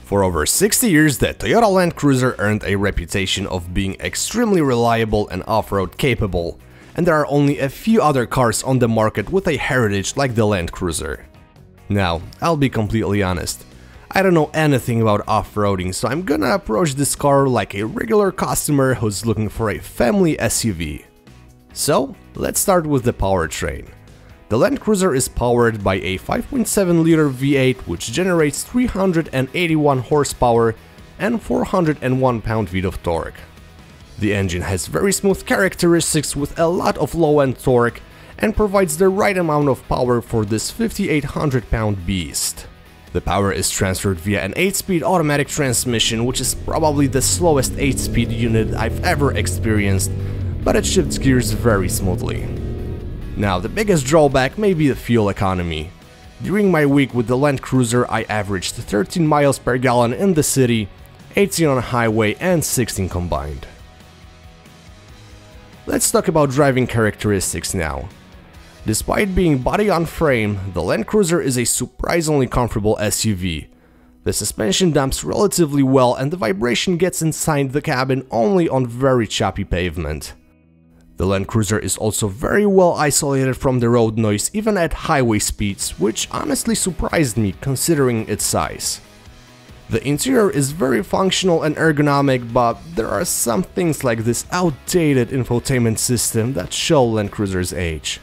For over 60 years, the Toyota Land Cruiser earned a reputation of being extremely reliable and off-road capable, and there are only a few other cars on the market with a heritage like the Land Cruiser. Now, I'll be completely honest, I don't know anything about off-roading, so I'm gonna approach this car like a regular customer who's looking for a family SUV. So, let's start with the powertrain. The Land Cruiser is powered by a 5.7-liter V8 which generates 381 horsepower and 401 pound-feet of torque. The engine has very smooth characteristics with a lot of low-end torque and provides the right amount of power for this 5,800 pound beast. The power is transferred via an 8-speed automatic transmission, which is probably the slowest 8-speed unit I've ever experienced, but it shifts gears very smoothly. Now, the biggest drawback may be the fuel economy. During my week with the Land Cruiser, I averaged 13 miles per gallon in the city, 18 on a highway and 16 combined. Let's talk about driving characteristics now. Despite being body on frame, the Land Cruiser is a surprisingly comfortable SUV. The suspension dumps relatively well and the vibration gets inside the cabin only on very choppy pavement. The Land Cruiser is also very well isolated from the road noise even at highway speeds, which honestly surprised me considering its size. The interior is very functional and ergonomic, but there are some things like this outdated infotainment system that show Land Cruiser's age.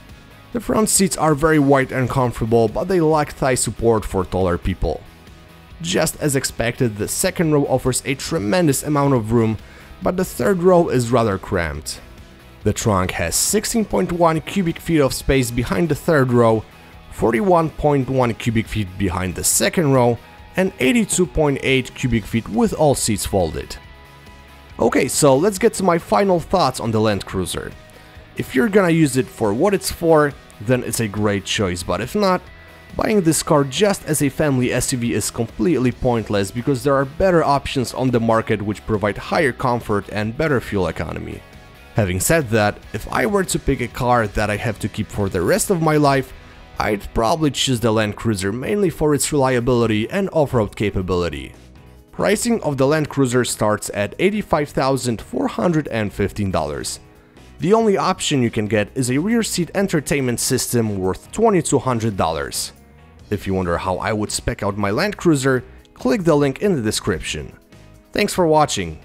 The front seats are very wide and comfortable, but they lack thigh support for taller people. Just as expected, the second row offers a tremendous amount of room, but the third row is rather cramped. The trunk has 16.1 cubic feet of space behind the third row, 41.1 cubic feet behind the second row, and 82.8 cubic feet with all seats folded. Okay, so let's get to my final thoughts on the Land Cruiser. If you're gonna use it for what it's for, then it's a great choice, but if not, buying this car just as a family SUV is completely pointless because there are better options on the market which provide higher comfort and better fuel economy. Having said that, if I were to pick a car that I have to keep for the rest of my life, I'd probably choose the Land Cruiser mainly for its reliability and off-road capability. Pricing of the Land Cruiser starts at $85,415. The only option you can get is a rear seat entertainment system worth $2,200. If you wonder how I would spec out my Land Cruiser, click the link in the description. Thanks for watching.